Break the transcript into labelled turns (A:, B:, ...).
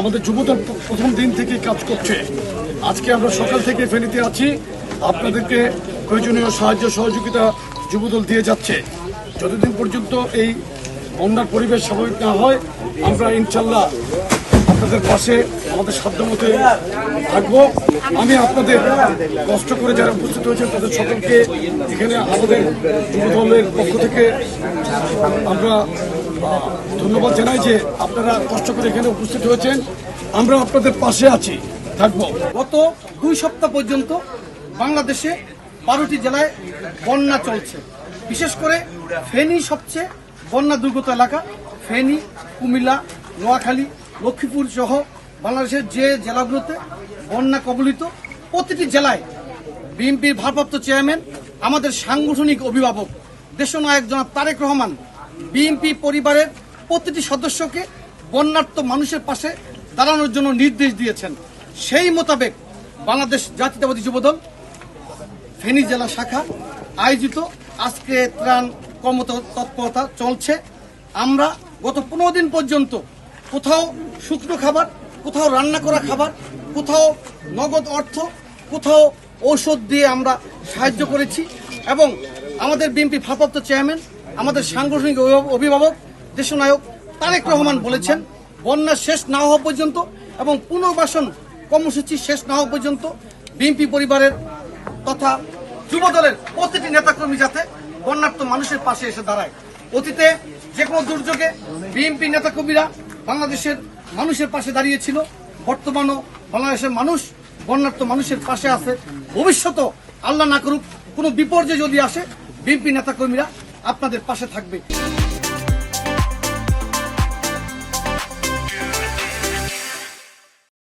A: আমাদের যুবদল প্রথম দিন থেকে কাজ করছে। আজকে আমরা সকাল থেকে ফেনীতে আছি, আপনাদেরকে প্রয়োজনীয় সাহায্য সহযোগিতা যুবদল দিয়ে যাচ্ছে। যতদিন পর্যন্ত এই বন্যার পরিবেশ স্বাভাবিক না হয়, আমরা ইনশাল্লাহ আপনাদের পাশে আমাদের সাধ্যমতো থাকবো। আমি আপনাদের কষ্ট করে যারা উপস্থিত হয়েছেন তাদের সকলকে এখানে আমাদের যুবদলের পক্ষ থেকে আমরা ধন্যবাদ জানাই যে আপনারা কষ্ট করে এখানে উপস্থিত হয়েছেন। আমরা আপনাদের পাশে আছি, থাকবো।
B: গত 2 সপ্তাহ পর্যন্ত বাংলাদেশে 12টি জেলায় বন্যা চলছে। বিশেষ করে ফেনী সবচেয়ে বন্যা দুর্গত এলাকা। ফেনী, কুমিল্লা, নোয়াখালী, লক্ষ্মীপুর সহ বাংলাদেশের যে জেলাগুলোতে বন্যা কবলিত, প্রতিটি জেলায় বিএনপির ভারপ্রাপ্ত চেয়ারম্যান, আমাদের সাংগঠনিক অভিভাবক দেশনায়ক জনাব তারেক রহমান বিএনপি পরিবারের প্রতিটি সদস্যকে বন্যার্ত মানুষের পাশে দাঁড়ানোর জন্য নির্দেশ দিয়েছেন। সেই মোতাবেক বাংলাদেশ জাতীয়তাবাদী যুবদল ফেনী জেলা শাখা আয়োজিত আজকে ত্রাণ কর্মতৎপরতা চলছে। আমরা গত 15 দিন পর্যন্ত কোথাও শুকনো খাবার, কোথাও রান্না করা খাবার, কোথাও নগদ অর্থ, কোথাও ঔষধ দিয়ে আমরা সাহায্য করেছি। এবং আমাদের বিএনপি ভারপ্রাপ্ত চেয়ারম্যান, আমাদের সাংগঠনিক অভিভাবক দেশনায়ক তারেক রহমান বলেছেন, বন্যা শেষ না হওয়া পর্যন্ত এবং পুনর্বাসন কর্মসূচি শেষ না হওয়া পর্যন্ত বিএনপি পরিবারের তথা যুবদলের প্রতিটি নেতাকর্মী যাতে বন্যার্ত মানুষের পাশে এসে দাঁড়ায়। অতীতে যে কোনো দুর্যোগে বিএনপি নেতাকর্মীরা বাংলাদেশের মানুষের পাশে দাঁড়িয়েছিল। বর্তমানও বাংলাদেশের মানুষ বন্যার্ত মানুষের পাশে আছে। ভবিষ্যতেও আল্লাহ না করুক কোনো বিপর্যয় যদি আসে, বিএনপি নেতাকর্মীরা আপনাদের পাশে থাকবে।